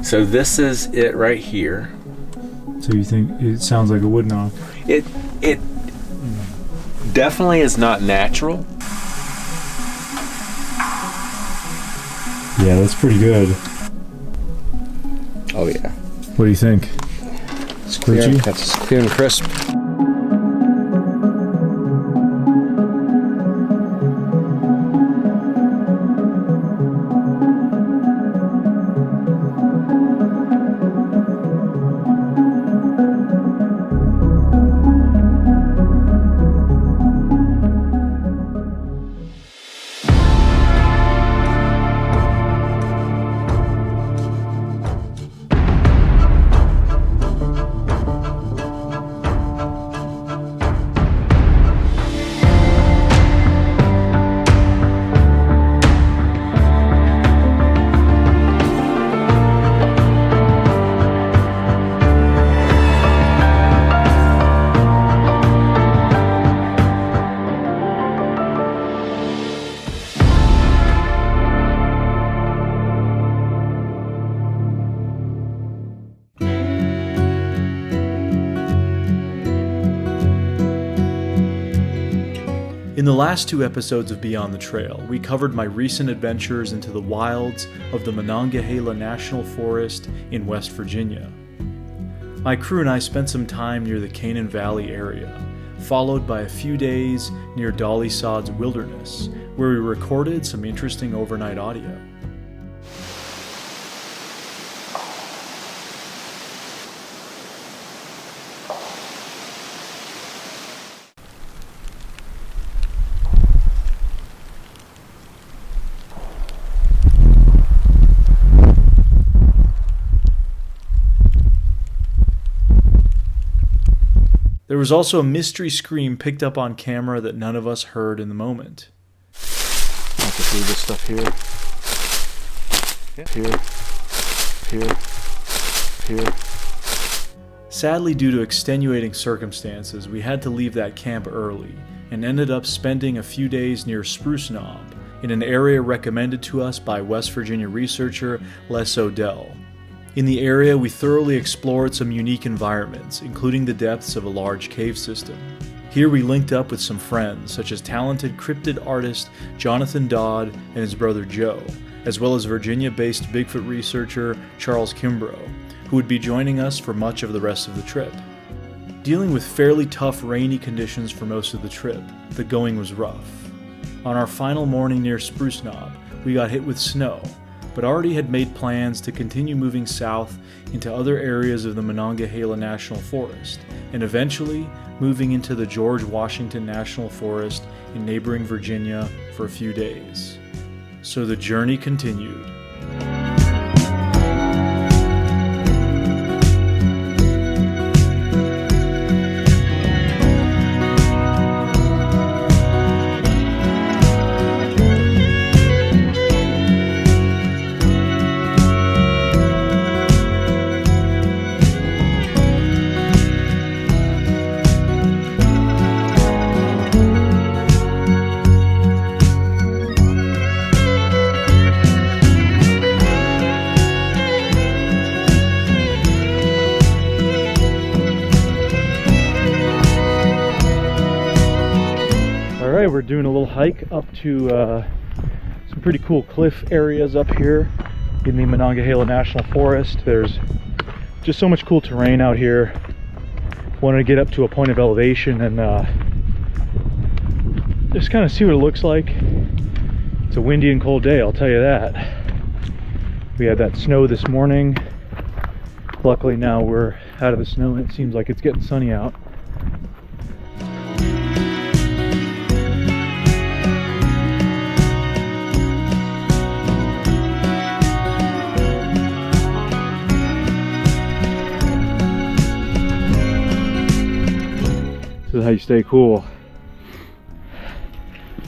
So this is it right here. So you think it sounds like a wood knock? It definitely is not natural. Yeah, that's pretty good. Oh yeah. What do you think? It's clear. That's clear and crisp. In the last 2 episodes of Beyond the Trail, we covered my recent adventures into the wilds of the Monongahela National Forest in West Virginia. My crew and I spent some time near the Canaan Valley area, followed by a few days near Dolly Sod's Wilderness, where we recorded some interesting overnight audio. There was also a mystery scream picked up on camera that none of us heard in the moment. I have to do this stuff here. Here. Sadly, due to extenuating circumstances, we had to leave that camp early and ended up spending a few days near Spruce Knob, in an area recommended to us by West Virginia researcher Les Odell. In the area, we thoroughly explored some unique environments, including the depths of a large cave system. Here we linked up with some friends, such as talented cryptid artist Jonathan Dodd and his brother Joe, as well as Virginia-based Bigfoot researcher Charles Kimbrough, who would be joining us for much of the rest of the trip. Dealing with fairly tough rainy conditions for most of the trip, the going was rough. On our final morning near Spruce Knob, we got hit with snow, but already had made plans to continue moving south into other areas of the Monongahela National Forest, and eventually moving into the George Washington National Forest in neighboring Virginia for a few days. So the journey continued. We're doing a little hike up to some pretty cool cliff areas up here in the Monongahela National Forest. There's just so much cool terrain out here. Wanted to get up to a point of elevation and just kind of see what it looks like. It's a windy and cold day, I'll tell you that. We had that snow this morning. Luckily now we're out of the snow and it seems like it's getting sunny out. This is how you stay cool.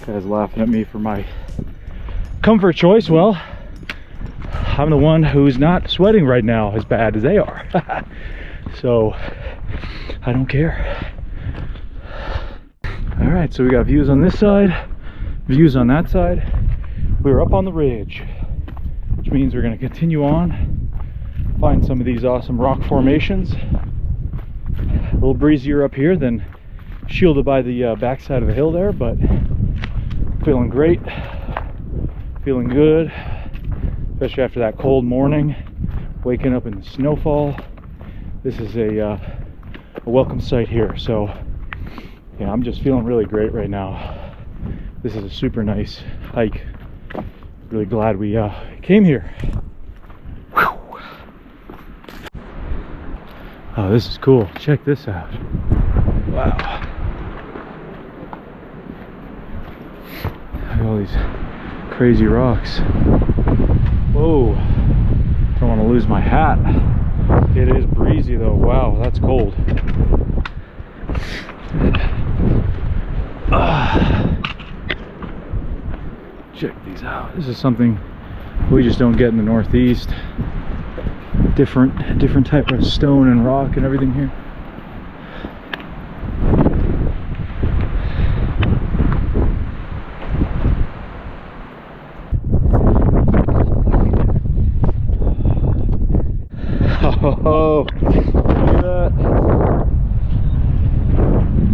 Guy's laughing at me for my comfort choice. Well, I'm the one who's not sweating right now as bad as they are. So I don't care. All right, so we got views on this side, views on that side. We're up on the ridge, which means we're going to continue on, find some of these awesome rock formations. A little breezier up here than shielded by the backside of the hill there, but feeling great, feeling good, especially after that cold morning, waking up in the snowfall. This is a welcome sight here. So yeah, I'm just feeling really great right now. This is a super nice hike. Really glad we came here. Whew. Oh, this is cool. Check this out. Wow. Look at all these crazy rocks. Whoa. Don't want to lose my hat. It is breezy though. Wow, that's cold. Check these out. This is something we just don't get in the Northeast. Different type of stone and rock and everything here. Oh, look at that.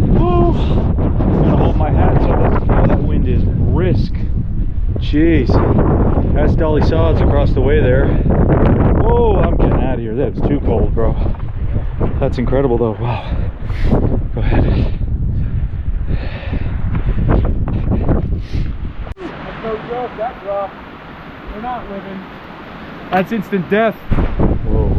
Woo! I'm gonna hold my hat so it doesn't feel that wind is brisk. Jeez. That's Dolly Sods across the way there. Whoa, I'm getting out of here. That's too cold, bro. That's incredible though. Wow. Go ahead. That's no joke, that's rough. We're not living. That's instant death. Whoa.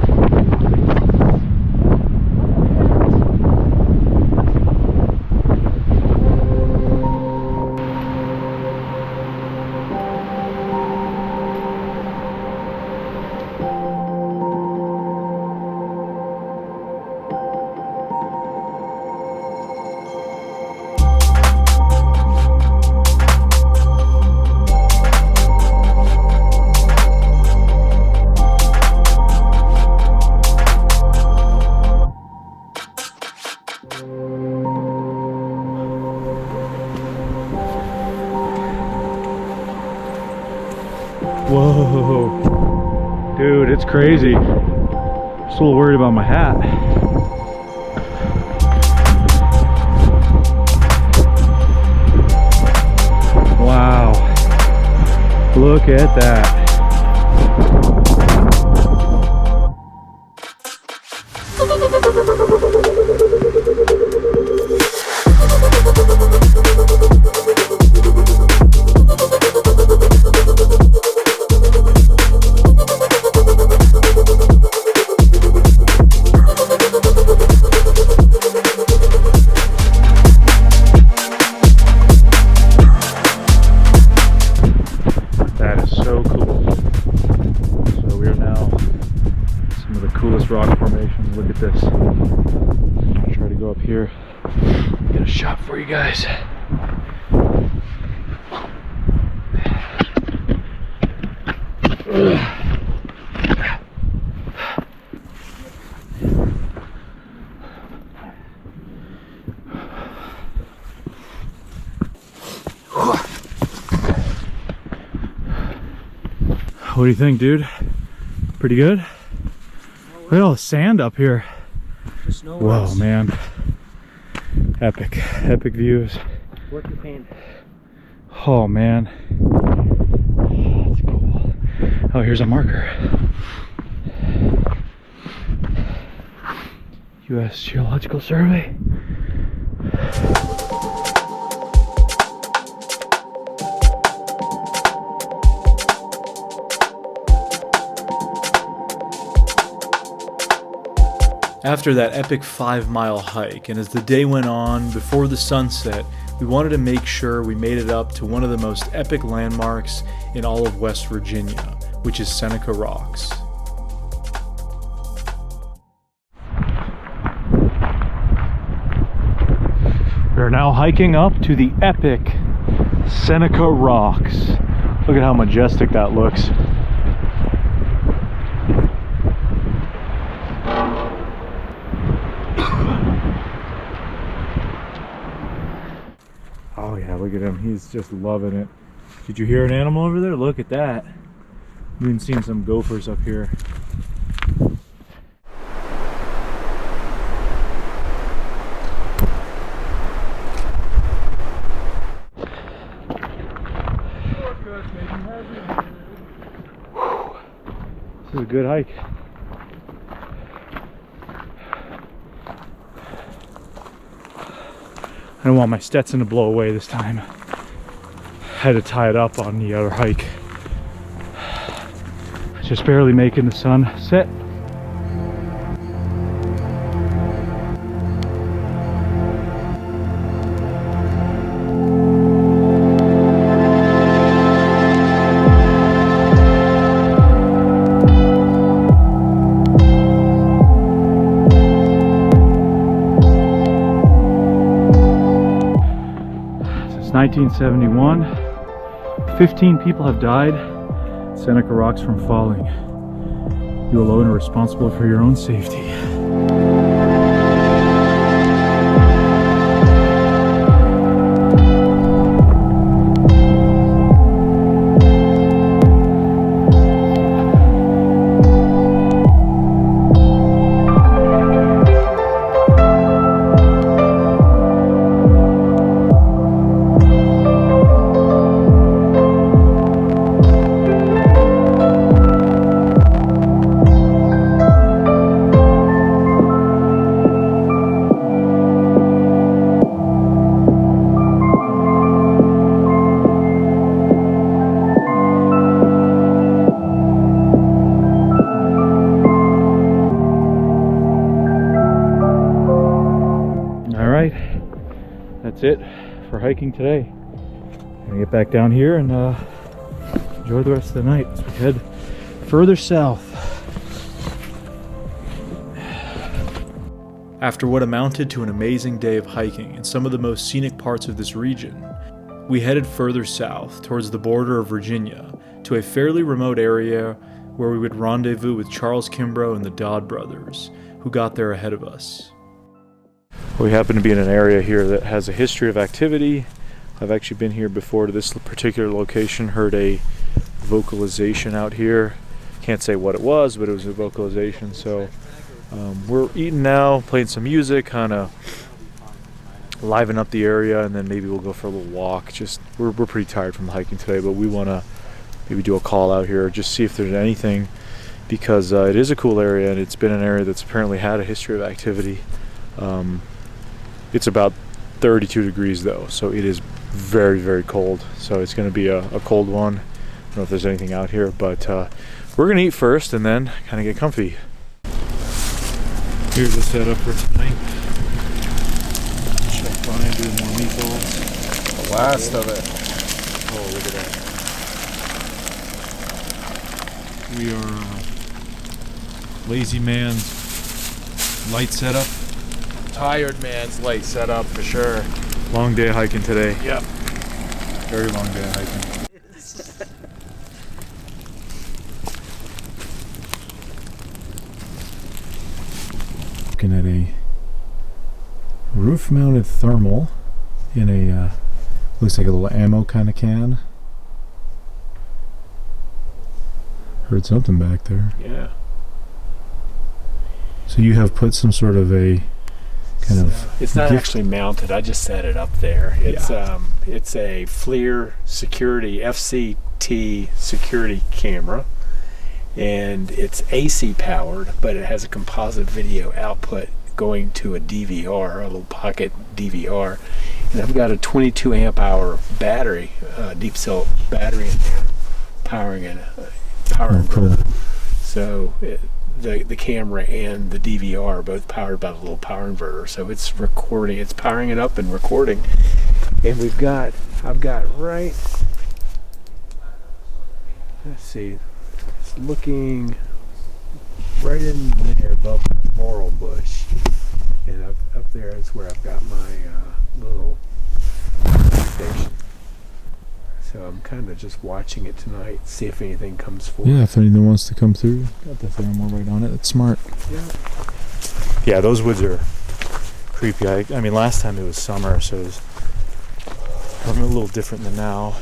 Whoa, dude, it's crazy. Just a little worried about my hat. Wow, look at that. Rock formations. Look at this. I'll try to go up here, get a shot for you guys. What do you think, dude? Pretty good? Look at all the sand up here. Whoa, man. Epic views. Worth the pain. Oh, man. That's cool. Oh, here's a marker. U.S. Geological Survey. After that epic 5-mile hike, and as the day went on, before the sunset, we wanted to make sure we made it up to one of the most epic landmarks in all of West Virginia, which is Seneca Rocks. We are now hiking up to the epic Seneca Rocks. Look at how majestic that looks. Oh yeah, look Look at him. He's just loving it. Did you hear an animal over there? Look at that. We've been seeing some gophers up here. This is a good hike. I don't want my Stetson to blow away this time. Had to tie it up on the other hike. Just barely making the sun set. Since 1971, 15 people have died. Seneca Rocks from falling. You alone are responsible for your own safety. That's it for hiking today. Gonna get back down here and enjoy the rest of the night as we head further south. After what amounted to an amazing day of hiking in some of the most scenic parts of this region, we headed further south towards the border of Virginia to a fairly remote area where we would rendezvous with Charles Kimbrough and the Dodd brothers, who got there ahead of us. We happen to be in an area here that has a history of activity. I've actually been here before to this particular location, heard a vocalization out here. Can't say what it was, but it was a vocalization. So we're eating now, playing some music, kind of liven up the area, and then maybe we'll go for a little walk. Just we're pretty tired from hiking today, but we want to maybe do a call out here, just see if there's anything, because it is a cool area and it's been an area that's apparently had a history of activity. It's about 32 degrees though, so it is very, very cold. So it's going to be a cold one. I don't know if there's anything out here, but we're going to eat first and then kind of get comfy. Here's the setup for tonight. Chef Brian doing more meatballs. The last of it. Oh, look at that. We are Lazy Man's light setup. Tired man's light setup for sure. Long day of hiking today. Yep. Very long day of hiking. Looking at a roof-mounted thermal in a looks like a little ammo kind of can. Heard something back there. Yeah. So you have put some sort of a kind of It's not actually mounted. I just set it up there. It's it's a FLIR security FCT security camera, and it's AC powered, but it has a composite video output going to a DVR, a little pocket DVR, and I've got a 22 amp hour battery, deep cell battery in there, powering it. cool. So the camera and the DVR are both powered by the little power inverter, so it's recording, it's powering it up and recording. And I've got right, let's see, it's looking right in there above the laurel bush, and up there is where I've got my little station. So I'm kind of just watching it tonight, see if anything comes forward. Yeah, if anything wants to come through. Got the thermal right on it. That's smart. Yeah, those woods are creepy. I mean, last time it was summer, so it was probably a little different than now.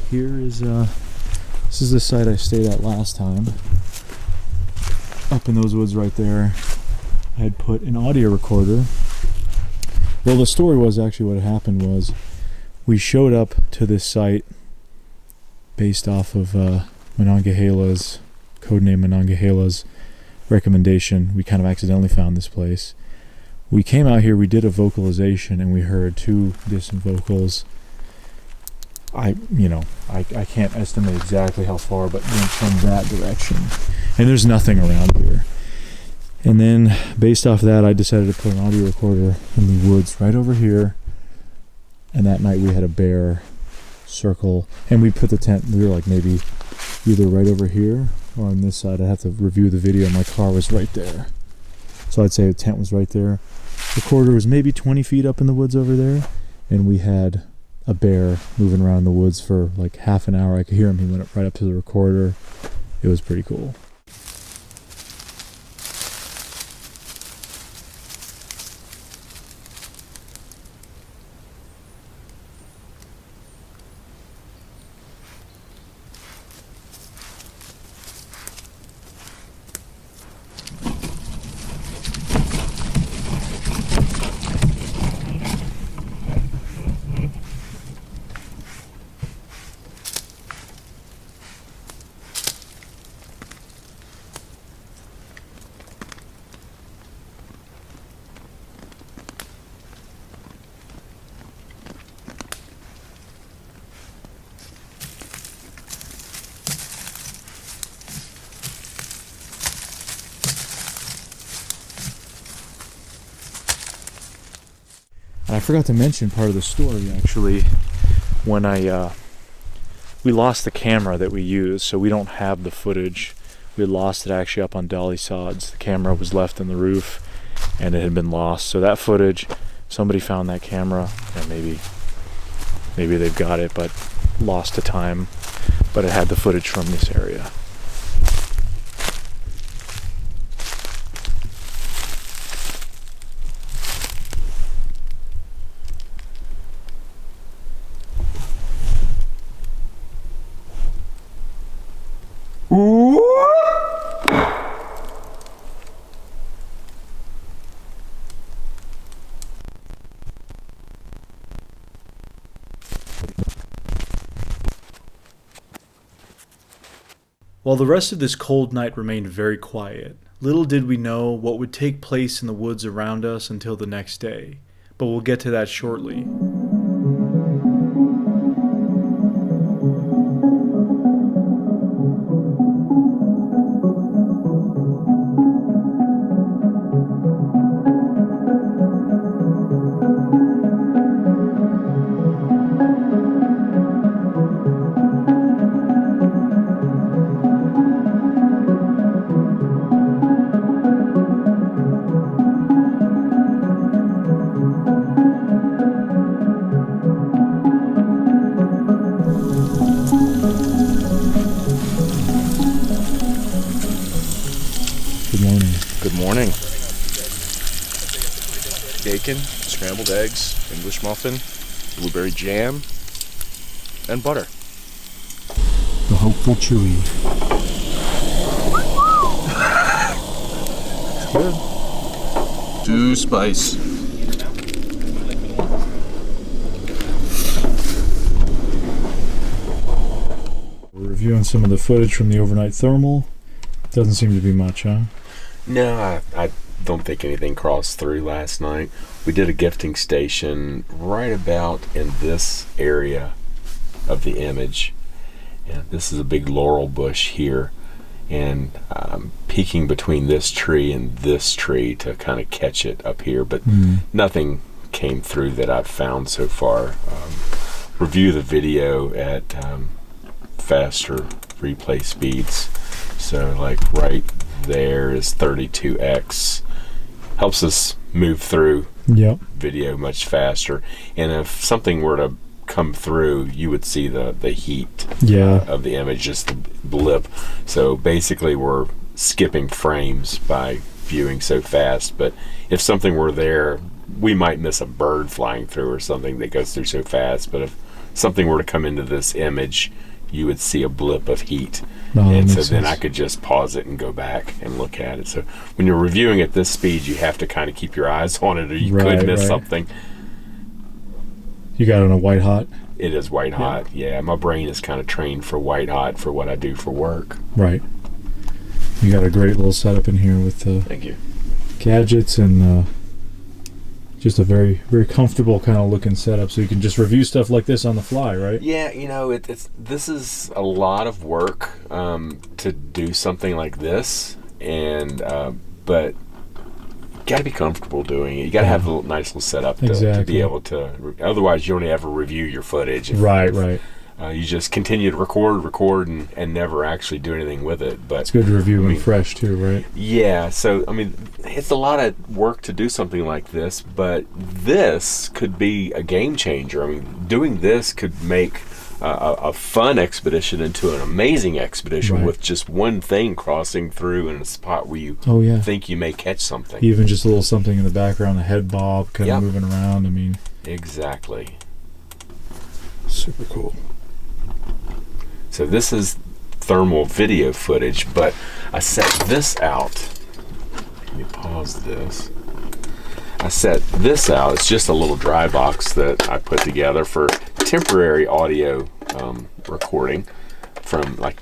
Here is this is the site I stayed at last time. Up in those woods right there, I had put an audio recorder. Well, the story was actually what happened was we showed up to this site based off of Monongahela's, codename Monongahela's recommendation. We kind of accidentally found this place. We came out here, we did a vocalization, and we heard 2 distant vocals. I can't estimate exactly how far, but went from that direction. And there's nothing around here. And then, based off that, I decided to put an audio recorder in the woods right over here. And that night we had a bear circle. And we put the tent, we were like maybe either right over here or on this side. I'd have to review the video. My car was right there. So I'd say the tent was right there. The recorder was maybe 20 feet up in the woods over there. And we had a bear moving around the woods for like half an hour. I could hear him. He went up right up to the recorder. It was pretty cool. And I forgot to mention part of the story, actually, when we lost the camera that we used, so we don't have the footage. We had lost it actually up on Dolly Sods. The camera was left in the roof, and it had been lost. So that footage, somebody found that camera, and maybe they've got it, but lost to time. But it had the footage from this area. While the rest of this cold night remained very quiet, little did we know what would take place in the woods around us until the next day, but we'll get to that shortly. Good morning. Bacon, scrambled eggs, English muffin, blueberry jam, and butter. The hopeful Chewie. Good. 2 spice. We're reviewing some of the footage from the overnight thermal. Doesn't seem to be much, huh? No, I don't think anything crossed through last night. We did a gifting station right about in this area of the image. And this is a big laurel bush here. And peeking between this tree and this tree to kind of catch it up here. But nothing came through that I've found so far. Review the video at faster replay speeds. So like right there is 32x. Helps us move through video much faster. And if something were to come through, you would see the heat of the image, just the blip. So basically we're skipping frames by viewing so fast. But if something were there, we might miss a bird flying through or something that goes through so fast, but if something were to come into this image, you would see a blip of heat. And so then I could just pause it and go back and look at it. So when you're reviewing at this speed, you have to kind of keep your eyes on it, or you could miss something. You got it on a white hot? It is white hot. Yeah, my brain is kind of trained for white hot for what I do for work. Right. You got a great little setup in here with Thank you. Gadgets and just a very, very comfortable kind of looking setup, so you can just review stuff like this on the fly, right? Yeah, you know, this is a lot of work to do something like this, and but you got to be comfortable doing it. You got to have a nice little setup to be able to. Otherwise, you only ever review your footage. Right. You just continue to record, and never actually do anything with it. But it's good to review when fresh too, right? Yeah. So I mean, it's a lot of work to do something like this, but this could be a game changer. I mean, doing this could make a fun expedition into an amazing expedition with just one thing crossing through in a spot where you think you may catch something. Even just a little something in the background, a head bob kind of moving around. I mean, exactly. Super cool. So this is thermal video footage, but I set this out. Let me pause this. I set this out. It's just a little dry box that I put together for temporary audio recording from like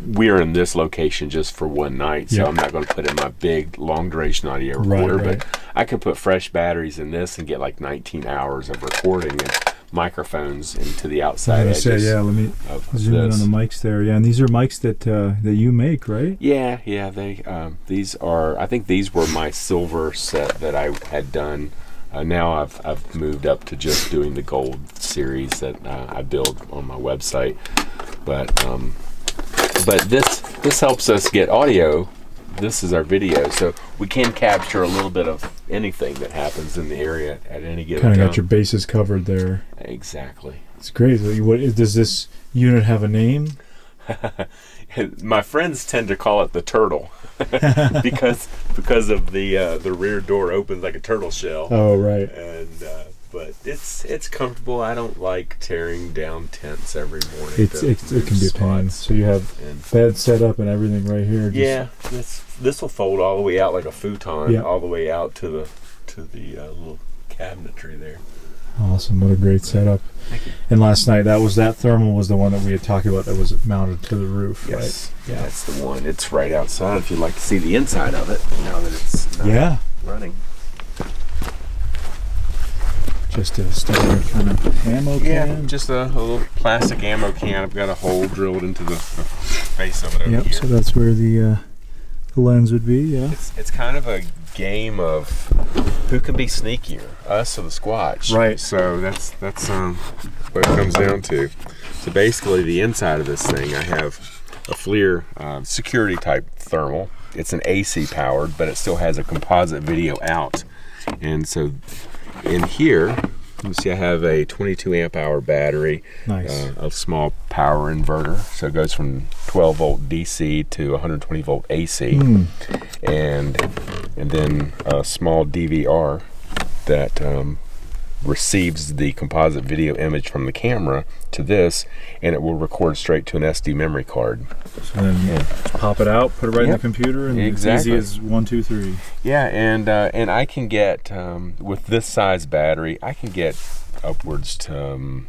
we're in this location just for one night, so I'm not going to put in my big long duration audio recorder, but I could put fresh batteries in this and get like 19 hours of recording and microphones into the outside edges. Let me zoom in on the mics there. Yeah, and these are mics that you make, right? Yeah. They these are. I think these were my silver set that I had done. Now I've moved up to just doing the gold series that I build on my website. But this helps us get audio. This is our video, so we can capture a little bit of anything that happens in the area at any given time. Kind of got your bases covered there. Exactly. It's great. Does this unit have a name? My friends tend to call it the turtle because of the rear door opens like a turtle shell. Oh, right. And but it's comfortable. I don't like tearing down tents every morning. It can be a pain. So you have bed set up and everything right here. This will fold all the way out like a futon, all the way out to the little cabinetry there. Awesome! What a great setup. Thank you. And last night, that thermal was the one that we had talked about that was mounted to the roof, yes. right? Yeah, that's the one. It's right outside. If you'd like to see the inside of it, now that it's running. Just a standard kind of ammo can? Yeah, just a little plastic ammo can. I've got a hole drilled into the face of it over here. So that's where the lens would be, It's kind of a game of who can be sneakier, us or the Squatch. Right. So that's what it comes down to. So basically the inside of this thing, I have a FLIR security type thermal. It's an AC powered, but it still has a composite video out. And so in here, you see I have a 22 amp hour battery, a small power inverter, so it goes from 12 volt DC to 120 volt AC, and then a small DVR that receives the composite video image from the camera to this, and it will record straight to an SD memory card. So then pop it out, put it right in the computer, and it's easy as 1, 2, 3. Yeah, and I can get with this size battery, I can get upwards to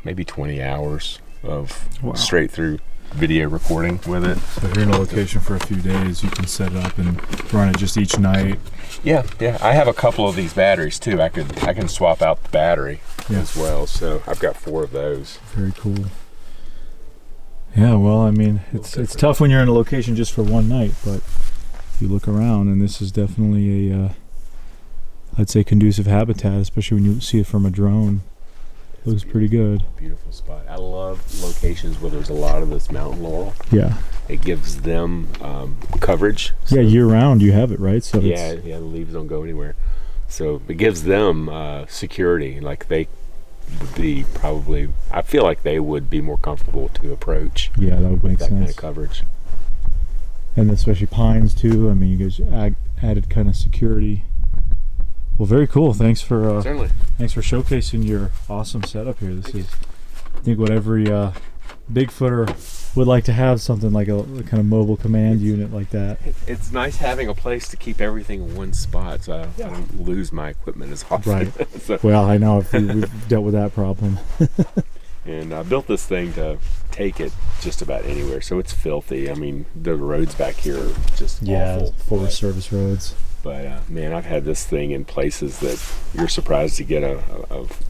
maybe 20 hours of straight through video recording with it. So if you're in a location for a few days, you can set it up and run it just each night. Yeah. I have a couple of these batteries too. I can swap out the battery as well. So I've got 4 of those. Very cool. Yeah, well, I mean, it's tough when you're in a location just for one night, but if you look around, and this is definitely a, I'd say, conducive habitat, especially when you see it from a drone. Looks pretty good. Beautiful spot. I love locations where there's a lot of this mountain laurel. Yeah. It gives them coverage. Yeah, year round you have it, right? So the leaves don't go anywhere. So it gives them security. Like they would be probably, I feel like they would be more comfortable to approach. Yeah, that would make sense. Kind of coverage. And especially pines too. I mean, you guys added kind of security Well, very cool. Thanks for Certainly. thanks for showcasing your awesome setup here. This is, I think, what every Bigfooter would like to have, something like a kind of mobile command unit like that. It's nice having a place to keep everything in one spot, so I don't lose my equipment as often. Right. So, Well, I know we've dealt with that problem. and I built this thing to take it just about anywhere, so it's filthy. I mean, the roads back here are just awful. Forest Service roads. But man, I've had this thing in places that you're surprised to get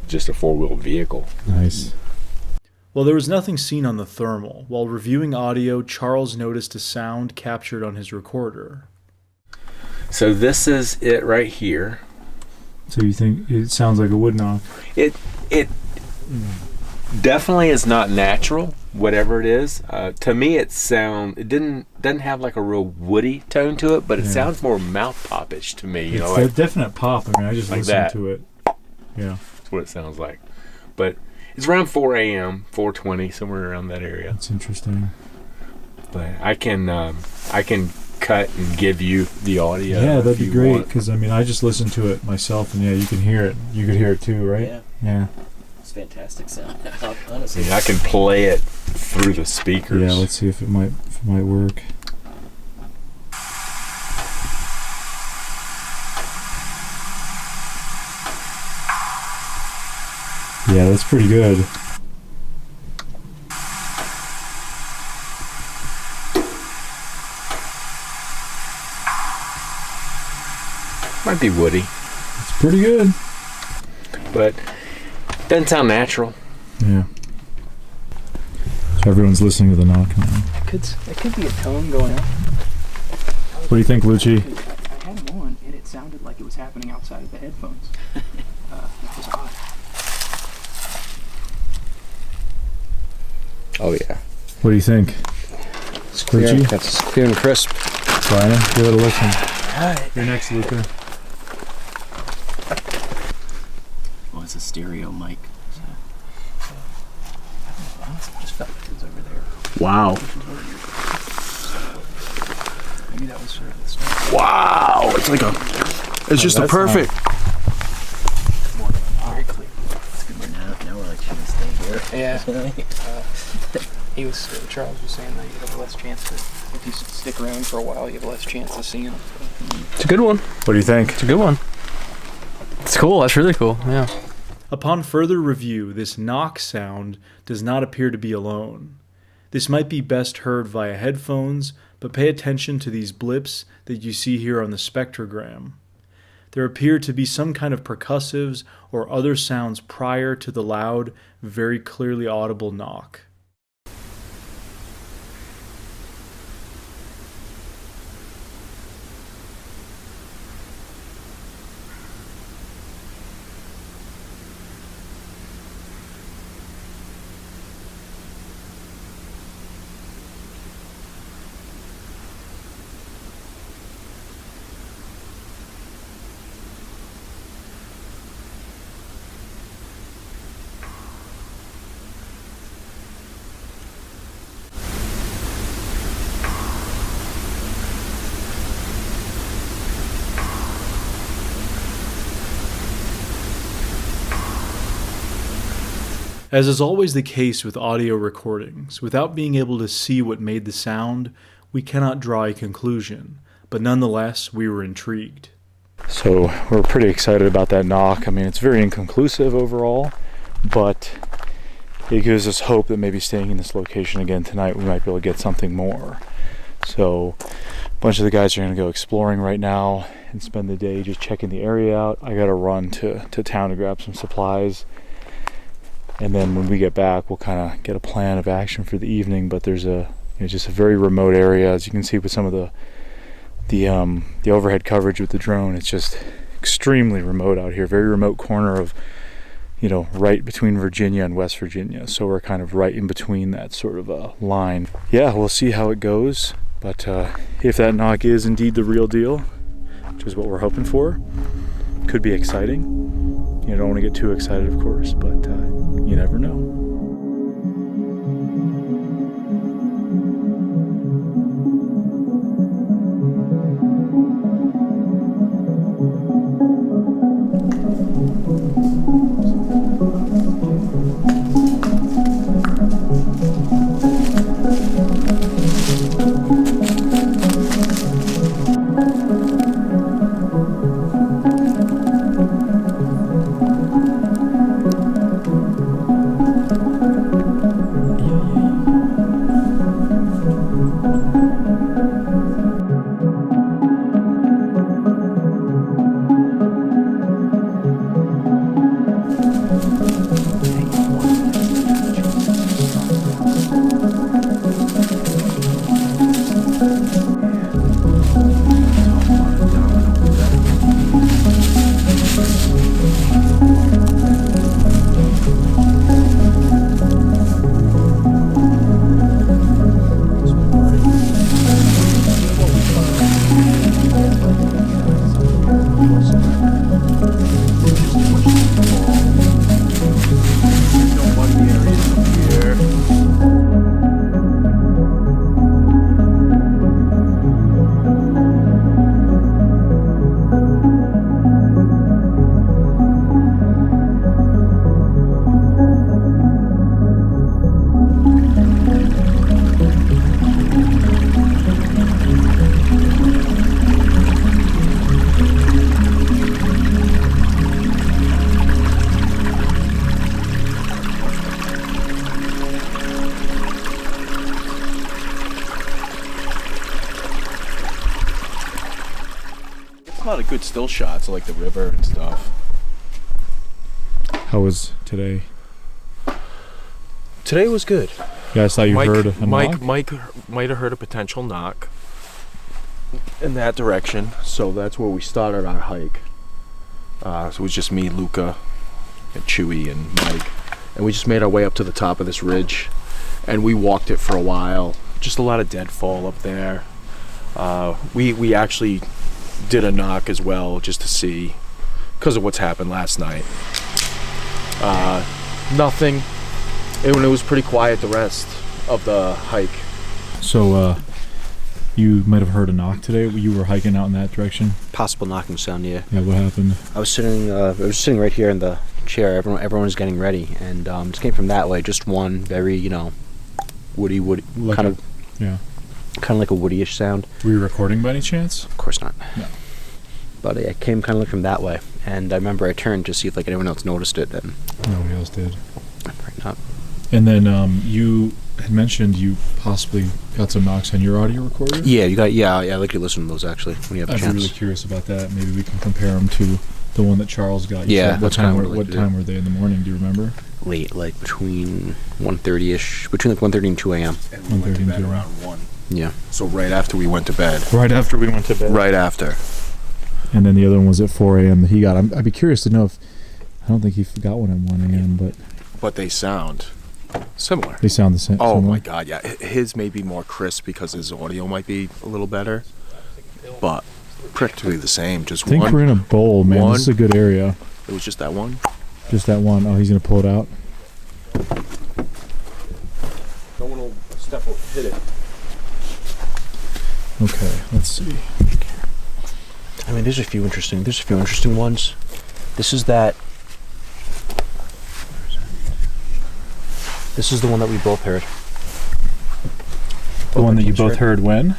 just a four-wheel vehicle. Nice. Well, there was nothing seen on the thermal. While reviewing audio, Charles noticed a sound captured on his recorder. So this is it right here. So you think it sounds like a wood knock? It definitely is not natural, whatever it is. To me, it doesn't have like a real woody tone to it, but it sounds more mouth pop-ish to me. It's a definite pop. I mean, I just like listened that. to it. Yeah, that's what it sounds like. But it's around 4 a.m., 4:20, somewhere around that area. that's interesting. But I can cut and give you the audio. Yeah, that'd if be you great, want. because I mean, I just listened to it myself, and you can hear it. You could hear it too, right? Yeah. Yeah. It's fantastic sound. I Honestly. mean, I can play it through the speakers. Yeah. Let's see if it might work. Yeah, that's pretty good. Might be woody, It's pretty good. but doesn't sound natural. Yeah. So everyone's listening to the knock now. It could be a tone going up. What do you think, Lucci? I had them on, and it sounded like it was happening outside of the headphones. That was odd. Oh yeah, What do you think? it's clear. Richie? That's clear and crisp. Brian, give it a listen. Alright. You're next, Luca. Well, it's a stereo mic. So. Honestly, I just felt like it was over there. Wow. Maybe that was sort of the start. Wow, it's just a that's perfect. Very clear. It's good. Now we're like, should we stay here? Yeah. Charles was saying that you have less chance to, if you stick around for a while, you have less chance of seeing them. It's a good one. What do you think? It's a good one. It's cool. That's really cool. Yeah. Upon further review, this knock sound does not appear to be alone. This might be best heard via headphones, but pay attention to these blips that you see here on the spectrogram. There appear to be some kind of percussives or other sounds prior to the loud, very clearly audible knock. As is always the case with audio recordings, without being able to see what made the sound, we cannot draw a conclusion, but nonetheless, we were intrigued. So we're pretty excited about that knock. I mean, it's very inconclusive overall, but it gives us hope that maybe staying in this location again tonight, we might be able to get something more. So a bunch of the guys are going to go exploring right now and spend the day just checking the area out. I got to run to town to grab some supplies. And then when we get back, we'll kind of get a plan of action for the evening. But there's just a very remote area, as you can see with some of the overhead coverage with the drone. It's just extremely remote out here. Very remote corner of, right between Virginia and West Virginia. So we're kind of right in between that sort of line. Yeah, we'll see how it goes. But if that knock is indeed the real deal, which is what we're hoping for, could be exciting. You don't want to get too excited, of course, but you never know. lot of good still shots of like the river and stuff. How was today? Today was good. You guys thought you heard a knock? Mike might have heard a potential knock in that direction, so that's where we started our hike. So it was just me, Luca, and Chewie, and Mike, and we just made our way up to the top of this ridge, and we walked it for a while. Just a lot of deadfall up there. We actually did a knock as well, just to see, because of what's happened last night. Nothing. It was pretty quiet the rest of the hike. So, you might have heard a knock today. You were hiking out in that direction. Possible knocking sound, yeah. Yeah, what happened? I was sitting right here in the chair. Everyone was getting ready, and just came from that way. Just one very, woody, Like kind of like a woodyish sound. Were you recording by any chance? Of course not. No. But it came kind of like from that way, and I remember I turned to see if like anyone else noticed it, and Nobody else did. probably not. And then you had mentioned you possibly got some knocks on your audio recorder. Yeah, I like to listen to those actually when you have a I'd be chance. really curious about that. Maybe we can compare them to the one that Charles got. You Yeah, said, that's kinda what I'd like what to do. time were they in the morning? Do you remember? Late, like between 1:30ish, between like 1:30 and 2 a.m. And we went to 1:30 bed and 2. around 1. Yeah. So right after we went to bed. Right after we went to bed. Right after. And then the other one was at 4 a.m. that he got. I'd be curious to know if, I don't think he got one at 1 a.m., but They sound similar. they sound the same. Oh similar. my god, yeah. His may be more crisp because his audio might be a little better, but practically the same. Just I think one. we're in a bowl, man. one. This is a good area. It was just that one. Just that one. Oh, he's going to pull it out. No one will step will hit it. Okay, let's see. I mean, there's a few interesting ones. This is that. This is the one that we both heard. The one that you both heard when?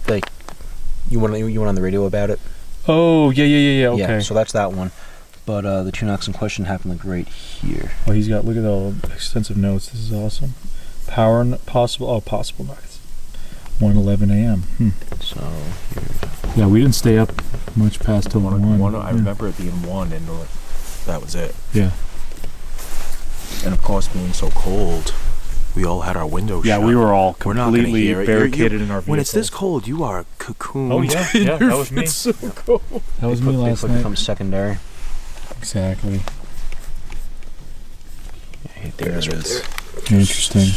Like, you went on the radio about it. Oh, yeah. Okay. Yeah, so that's that one. But the two knocks in question happened like right here. Oh, he's got, look at all the extensive notes. This is awesome. Possible knocks. 1:11 a.m. So, Yeah, we didn't stay up much past till 1. I remember it being 1 and that was it. Yeah. And of course, being so cold, we all had our windows Yeah, shut. we were all We're not gonna completely hear it. barricaded in our vehicles. When it's this cold, you are cocooned. Oh, yeah, that was me. It's so cold. That was me last Bigfoot night. becomes secondary. Exactly. Yeah, there it is right there. Interesting.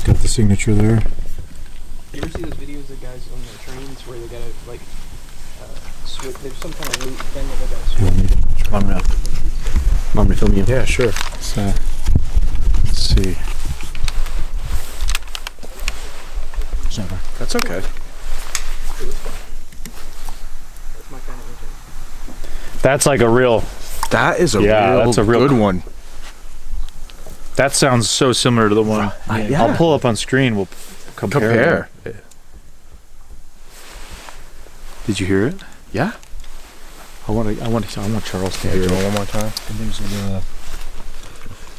Got the signature there. You ever see those videos of guys on the trains where they gotta like switch? There's some kind of loop thing where they gotta switch. I'm gonna film you. Yeah, sure. So, let's see. Never. That's okay. That's my kind of interest. That's like a real. That is a that's a real good one. That sounds so similar to the one. Yeah. I'll pull up on screen. We'll compare. Did you hear it? Yeah. I want Charles to Yeah, hear do it. it one more time. And there's a,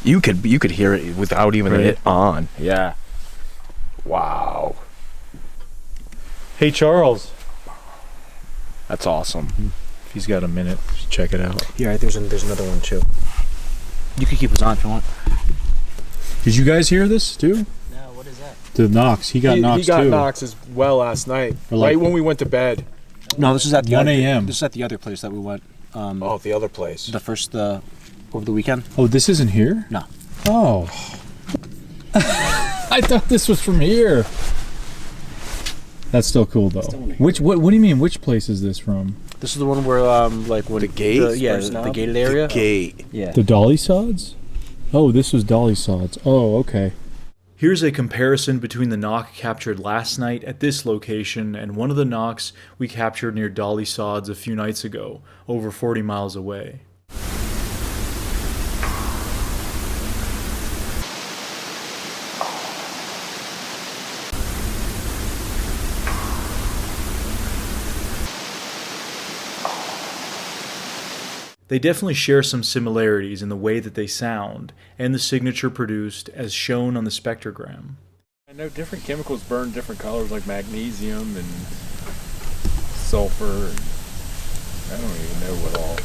You could hear it without even Right. it on. Yeah. Wow. Hey, Charles. That's awesome. If he's got a minute, just check it out. yeah, there's another one too. You could keep this on if you want. Did you guys hear this too? No, what is that? The knocks. He got knocks too. knocks as well last night. Or like- right when we went to bed. No, this is at the 1 other- a.m.. This is at the other place that we went. Oh, the other place. The first over the weekend. Oh, this isn't here? No. Oh. I thought this was from here. That's still cool though. What do you mean? Which place is this from? This is the one where like when The gate? the gated area. Gate. Yeah. The Dolly Sods? Oh, this was Dolly Sods. Oh, okay. Here's a comparison between the knock captured last night at this location and one of the knocks we captured near Dolly Sods a few nights ago, over 40 miles away. They definitely share some similarities in the way that they sound and the signature produced as shown on the spectrogram. I know different chemicals burn different colors, like magnesium and sulfur, and I don't even know what all.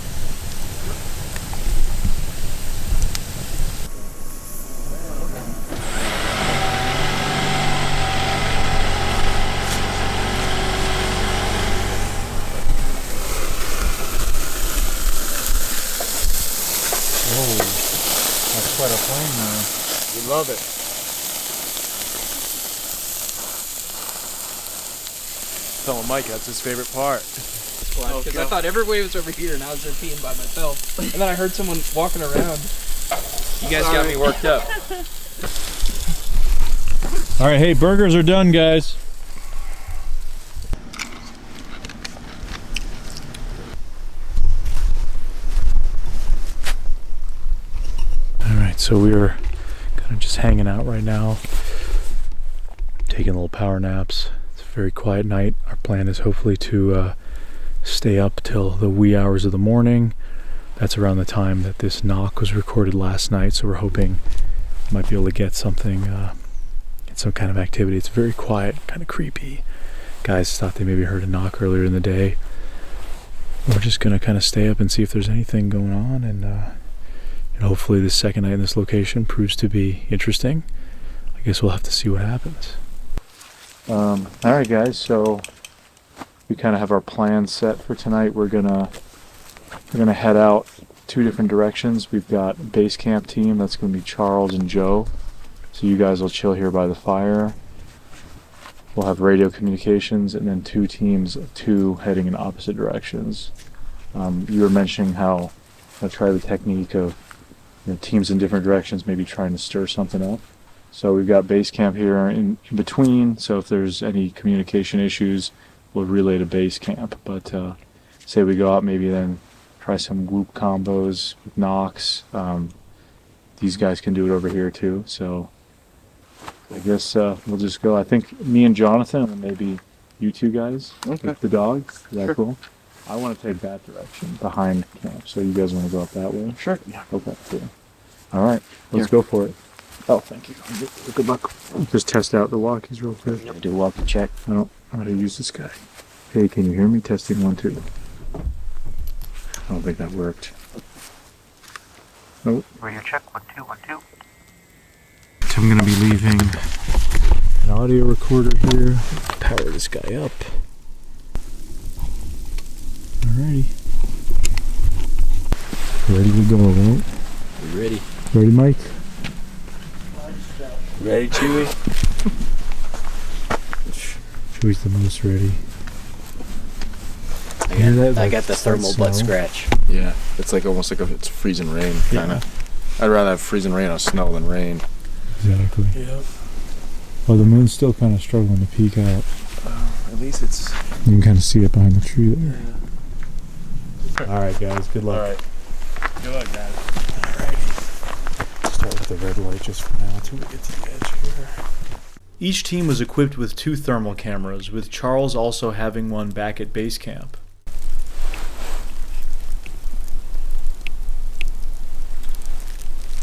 That's quite a flame now. We love it. Telling Mike that's his favorite part. Because I thought everybody was over here and I was there peeing by myself. And then I heard someone walking around. You guys got me worked up. All right, hey, burgers are done, guys. All right, so we are kind of just hanging out right now, taking little power naps. It's a very quiet night. Our plan is hopefully to stay up till the wee hours of the morning. That's around the time that this knock was recorded last night, so we're hoping we might be able to get something, get some kind of activity. It's very quiet, kind of creepy. Guys thought they maybe heard a knock earlier in the day. We're just gonna kind of stay up and see if there's anything going on, and hopefully this second night in this location proves to be interesting. I guess we'll have to see what happens. All right, guys, so we kind of have our plans set for tonight. We're gonna head out two different directions. We've got base camp team, that's gonna be Charles and Joe. So you guys will chill here by the fire. We'll have radio communications, and then two teams of two heading in opposite directions. You were mentioning how I'll try the technique of teams in different directions, maybe trying to stir something up. So we've got base camp here in between, so if there's any communication issues, we'll relay to base camp. But say we go out, maybe then try some whoop combos with knocks. These guys can do it over here too, so I guess we'll just go. I think me and Jonathan, and maybe you two guys with the dog. Is that cool? I want to take that direction behind camp, so you guys want to go up that way? Sure. Yeah. Okay, cool. All right, let's go for it. Oh, thank you. Good luck. Just test out the walkies real quick. Do a walkie check. Oh, I'm going to use this guy. Hey, can you hear me? Testing 1, 2. I don't think that worked. Nope. Radio check, 1, 2, 1, 2. So I'm going to be leaving an audio recorder here. Power this guy up. Alrighty. Ready to go, right? You ready? Ready, Mike? Ready, Chewie? Chewie's the most ready. I got the thermal butt scratch. Yeah, it's like almost like it's freezing rain, kind of. I'd rather have freezing rain on snow than rain. Exactly. Yeah. Well, the moon's still kind of struggling to peek out. At least it's. You can kind of see it behind the tree there. All right, guys. Good luck. All right. Good luck, guys. Alrighty. Start with the red light just for now until we get to the edge here. Each team was equipped with 2 thermal cameras, with Charles also having one back at base camp.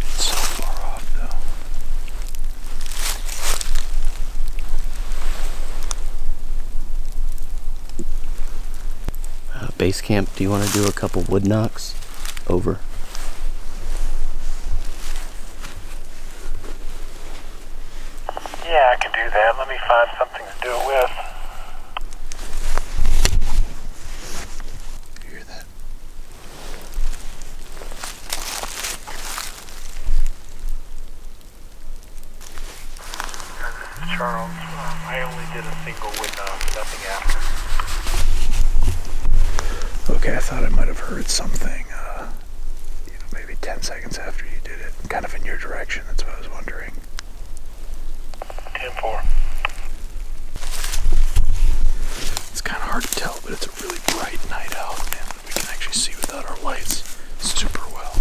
It's so far off, though. Base camp, do you want to do a couple wood knocks? Over. Yeah, I can do that. Let me find something to do it with. You hear that? This is Charles. I only did a single wood knock, nothing after. Okay, I thought I might have heard something, maybe 10 seconds after you did it, kind of in your direction. That's what I was wondering. 10-4. It's kind of hard to tell, but it's a really bright night out, and we can actually see without our lights super well.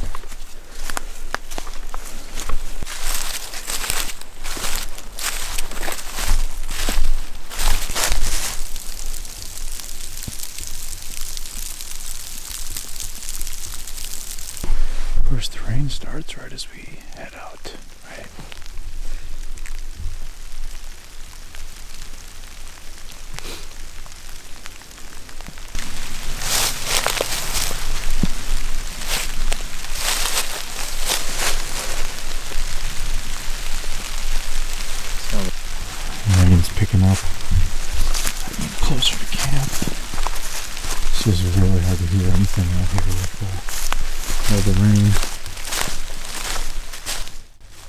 Of course, the rain starts right as we head out, right? picking up. Closer to camp. It's just really hard to hear anything out here with the rain.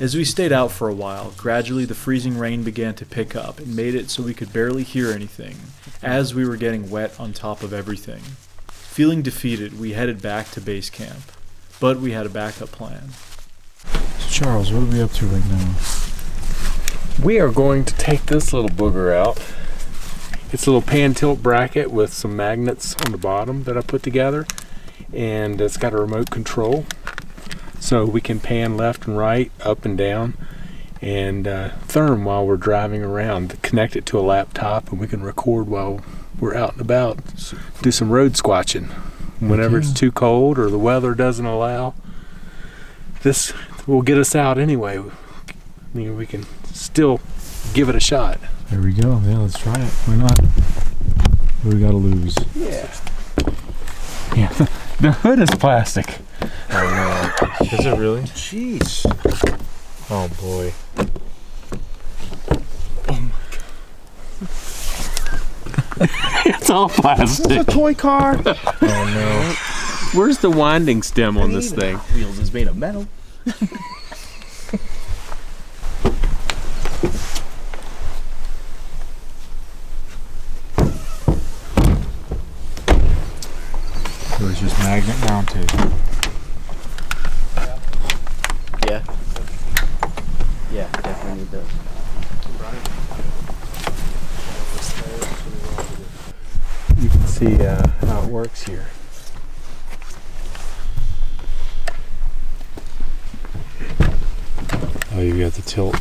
As we stayed out for a while, gradually the freezing rain began to pick up and made it so we could barely hear anything, as we were getting wet on top of everything. Feeling defeated, we headed back to base camp, but we had a backup plan. So Charles, what are we up to right now? We are going to take this little booger out. It's a little pan tilt bracket with some magnets on the bottom that I put together, and it's got a remote control. So we can pan left and right, up and down, and therm while we're driving around. Connect it to a laptop, and we can record while we're out and about. Do some road squatching. Whenever it's too cold or the weather doesn't allow, this will get us out anyway. I mean, we can still give it a shot. There we go. Yeah, let's try it. Why not? What do we gotta lose? Yeah. The hood is plastic. Oh no. Is it really? Jeez. Oh boy. It's all plastic. It's a toy car. Oh no. Where's the winding stem on this thing? Wheels is made of metal. It was just magnet mounted. Yeah. Yeah, definitely need those. You can see how it works here. Oh, you got the tilt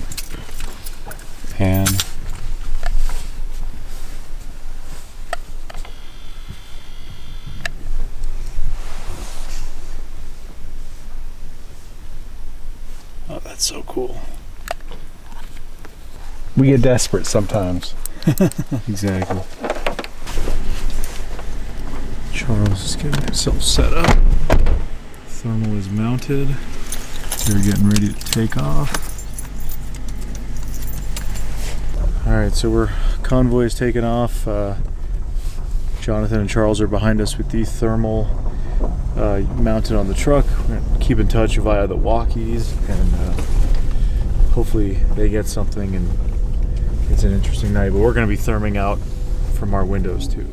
pan. Oh, that's so cool. We get desperate sometimes. Exactly. Charles is getting himself set up. Thermal is mounted. We're getting ready to take off. Alright, so convoy is taking off. Jonathan and Charles are behind us with the thermal mounted on the truck. We're going to keep in touch via the walkies, and hopefully they get something and it's an interesting night. But we're going to be therming out from our windows too.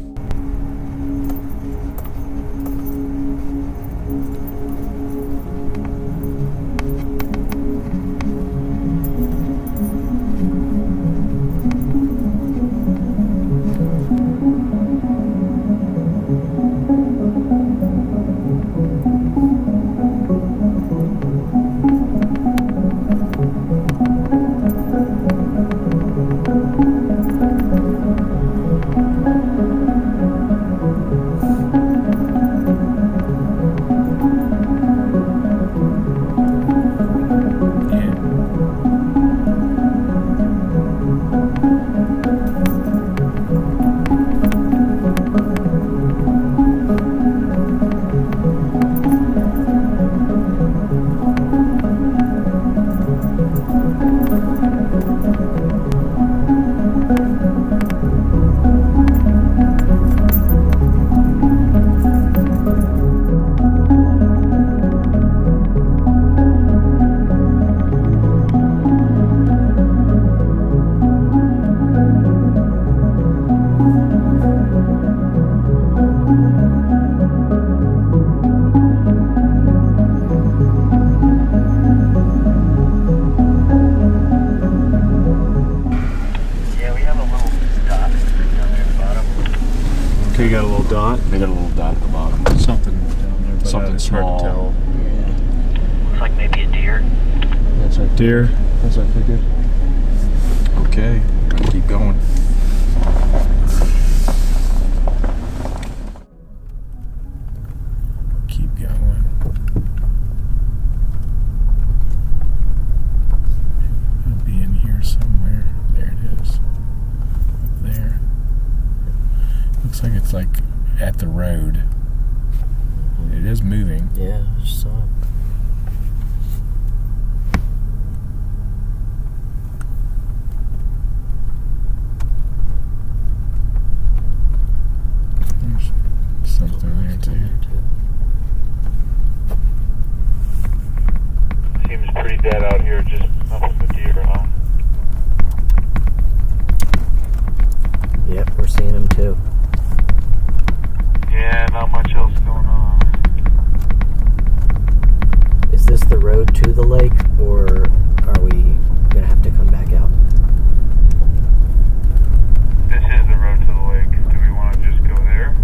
Okay, you got a little dot. They got a little dot at the bottom. Something down there, but Something it's hard to small. tell. Looks like maybe a deer. That's right. Deer. That's what I figured. Okay, gotta keep going. Keep going. It'll be in here somewhere. There it is. Up there. Looks like it's like at the road. It is moving. Yeah, I just saw it. dead out here, just nothing but deer, huh? Yep, we're seeing them too. Yeah, not much else going on. Is this the road to the lake, or are we gonna have to come back out? This is the road to the lake. Do we want to just go there?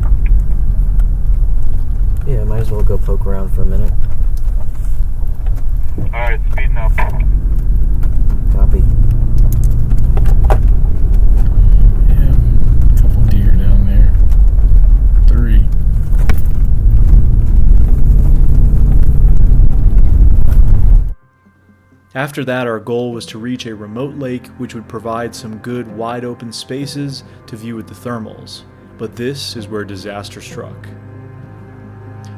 Yeah, might as well go poke around for a minute. Alright, speeding up. Copy. Yeah, a couple deer down there. 3. After that, our goal was to reach a remote lake which would provide some good wide open spaces to view with the thermals, but this is where disaster struck.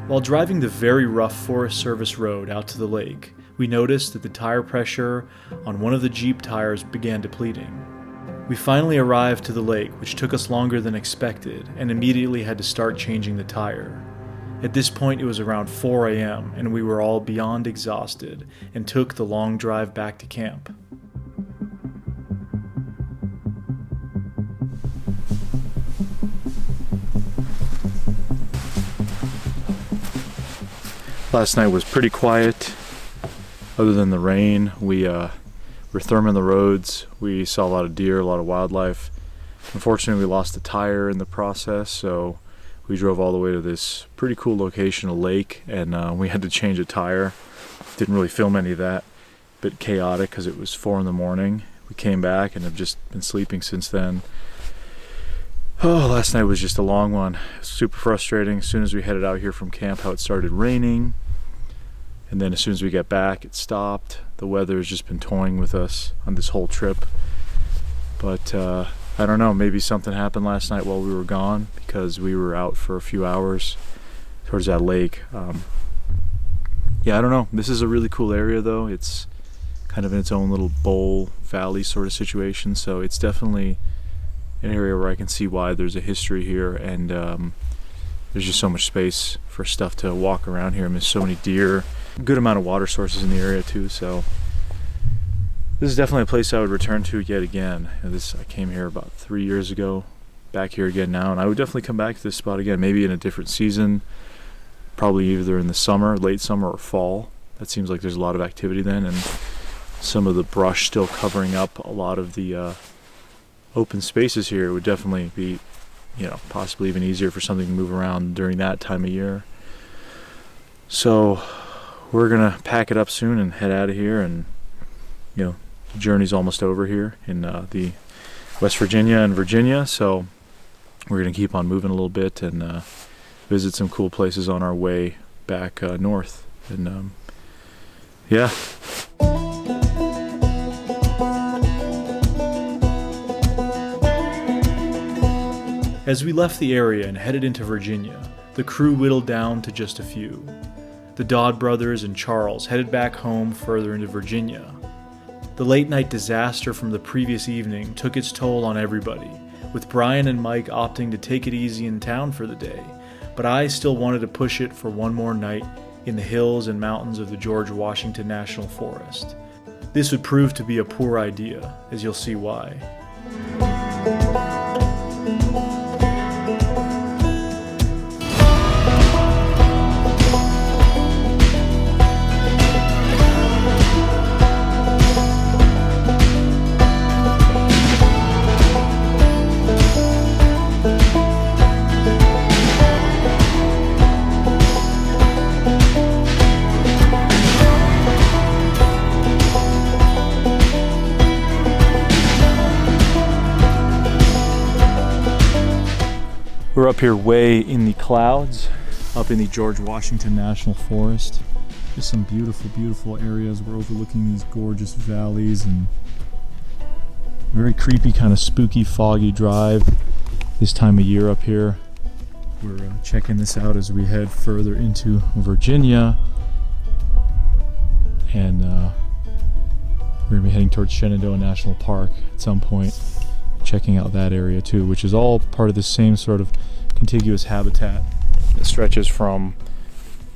While driving the very rough Forest Service road out to the lake, we noticed that the tire pressure on one of the Jeep tires began depleting. We finally arrived to the lake, which took us longer than expected, and immediately had to start changing the tire. At this point, it was around 4 a.m., and we were all beyond exhausted, and took the long drive back to camp. Last night was pretty quiet. Other than the rain, we were therming the roads. We saw a lot of deer, a lot of wildlife. Unfortunately, we lost a tire in the process, so we drove all the way to this pretty cool location, a lake, and we had to change a tire. Didn't really film any of that. Bit chaotic because it was 4 in the morning. We came back and have just been sleeping since then. Oh, last night was just a long one. Super frustrating. As soon as we headed out here from camp, how it started raining. And then as soon as we got back, it stopped. The weather has just been toying with us on this whole trip. But I don't know, maybe something happened last night while we were gone because we were out for a few hours towards that lake. Yeah, I don't know. This is a really cool area though. It's kind of in its own little bowl valley sort of situation. So it's definitely an area where I can see why there's a history here, and there's just so much space for stuff to walk around here. I mean, there's so many deer, a good amount of water sources in the area too, so this is definitely a place I would return to yet again. I came here about 3 years ago, back here again now, and I would definitely come back to this spot again, maybe in a different season, probably either in the summer, late summer, or fall. That seems like there's a lot of activity then, and some of the brush still covering up a lot of the open spaces here. It would definitely be, possibly even easier for something to move around during that time of year. So we're gonna pack it up soon and head out of here, and the journey's almost over here in the West Virginia and Virginia, so we're gonna keep on moving a little bit and visit some cool places on our way back north. And yeah. As we left the area and headed into Virginia, the crew whittled down to just a few. The Dodd brothers and Charles headed back home further into Virginia. The late-night disaster from the previous evening took its toll on everybody, with Brian and Mike opting to take it easy in town for the day, but I still wanted to push it for one more night in the hills and mountains of the George Washington National Forest. This would prove to be a poor idea, as you'll see why. We're up here way in the clouds, up in the George Washington National Forest. Just some beautiful, beautiful areas. We're overlooking these gorgeous valleys and very creepy, kind of spooky, foggy drive this time of year up here. We're checking this out as we head further into Virginia, and we're gonna be heading towards Shenandoah National Park at some point, checking out that area too, which is all part of the same sort of contiguous habitat that stretches from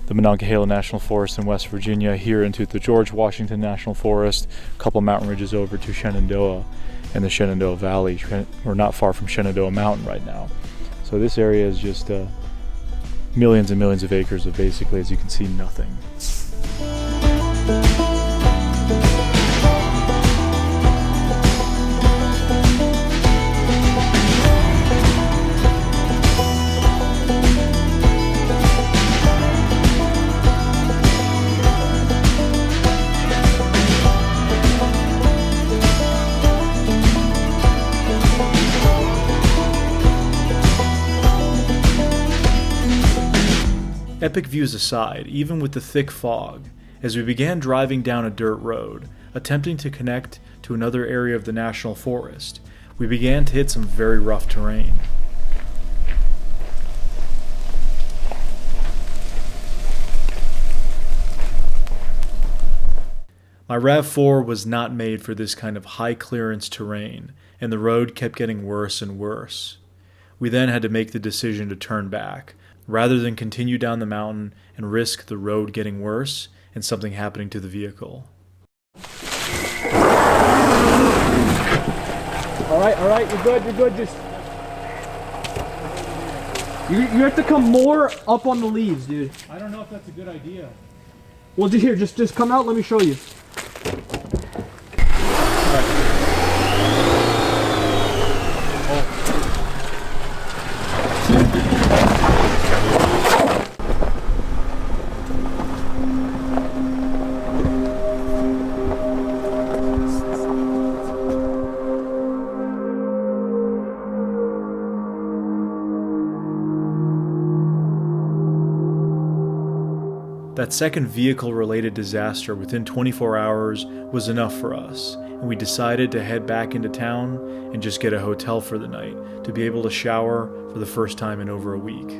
the Monongahela National Forest in West Virginia, here into the George Washington National Forest, a couple mountain ridges over to Shenandoah and the Shenandoah Valley. We're not far from Shenandoah Mountain right now. So this area is just millions and millions of acres of basically, as you can see, nothing. Epic views aside, even with the thick fog, as we began driving down a dirt road, attempting to connect to another area of the National Forest, we began to hit some very rough terrain. My RAV4 was not made for this kind of high clearance terrain, and the road kept getting worse and worse. We then had to make the decision to turn back, rather than continue down the mountain and risk the road getting worse and something happening to the vehicle. All right, you're good, just... You have to come more up on the leaves, dude. I don't know if that's a good idea. Well, just come out, let me show you. That second vehicle-related disaster within 24 hours was enough for us, and we decided to head back into town and just get a hotel for the night to be able to shower for the first time in over a week.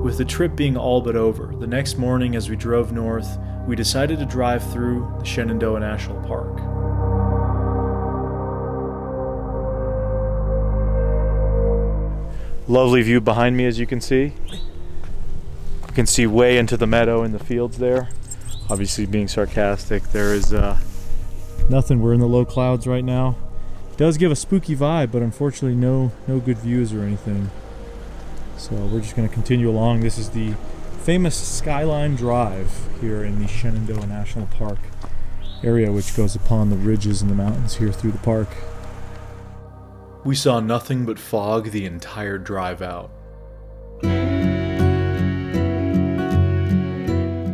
With the trip being all but over, the next morning as we drove north, we decided to drive through the Shenandoah National Park. Lovely view behind me, as you can see. You can see way into the meadow in the fields there. Obviously being sarcastic, there is nothing. We're in the low clouds right now. It does give a spooky vibe, but unfortunately no good views or anything. So we're just going to continue along. This is the famous Skyline Drive here in the Shenandoah National Park area, which goes upon the ridges and the mountains here through the park. We saw nothing but fog the entire drive out.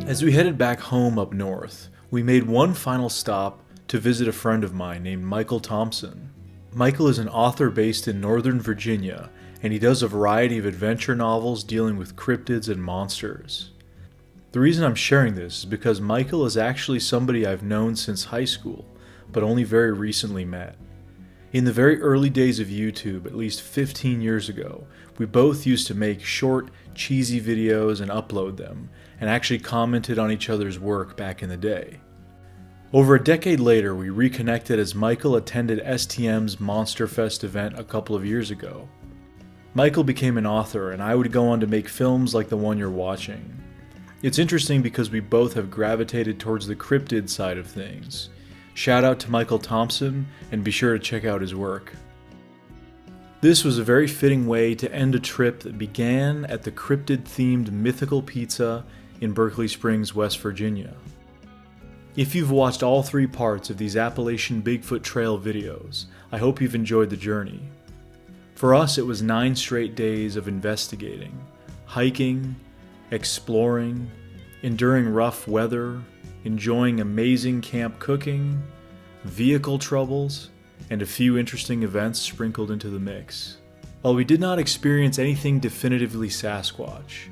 As we headed back home up north, we made one final stop to visit a friend of mine named Michael Thompson. Michael is an author based in Northern Virginia, and he does a variety of adventure novels dealing with cryptids and monsters. The reason I'm sharing this is because Michael is actually somebody I've known since high school, but only very recently met. In the very early days of YouTube, at least 15 years ago, we both used to make short, cheesy videos and upload them, and actually commented on each other's work back in the day. Over a decade later, we reconnected as Michael attended STM's Monster Fest event a couple of years ago. Michael became an author, and I would go on to make films like the one you're watching. It's interesting because we both have gravitated towards the cryptid side of things. Shout out to Michael Thompson, and be sure to check out his work. This was a very fitting way to end a trip that began at the cryptid-themed Mythical Pizza in Berkeley Springs, West Virginia. If you've watched all 3 parts of these Appalachian Bigfoot Trail videos, I hope you've enjoyed the journey. For us, it was 9 straight days of investigating, hiking, exploring, enduring rough weather, enjoying amazing camp cooking, vehicle troubles, and a few interesting events sprinkled into the mix. While we did not experience anything definitively Sasquatch,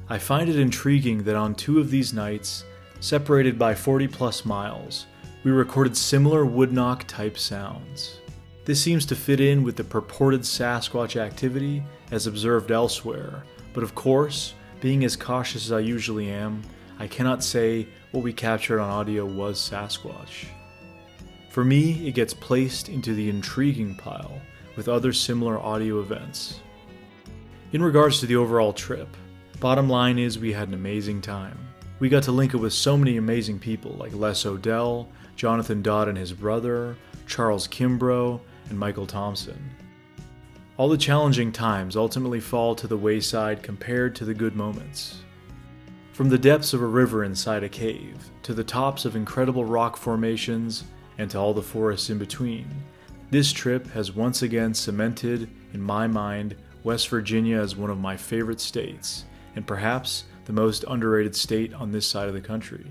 I find it intriguing that on 2 of these nights, separated by 40+ miles, we recorded similar woodknock type sounds. This seems to fit in with the purported Sasquatch activity as observed elsewhere, but of course, being as cautious as I usually am, I cannot say what we captured on audio was Sasquatch. For me, it gets placed into the intriguing pile with other similar audio events. In regards to the overall trip, bottom line is we had an amazing time. We got to link up with so many amazing people like Les Odell, Jonathan Dodd and his brother, Charles Kimbrough, and Michael Thompson. All the challenging times ultimately fall to the wayside compared to the good moments. From the depths of a river inside a cave, to the tops of incredible rock formations, and to all the forests in between, this trip has once again cemented, in my mind, West Virginia as one of my favorite states, and perhaps the most underrated state on this side of the country.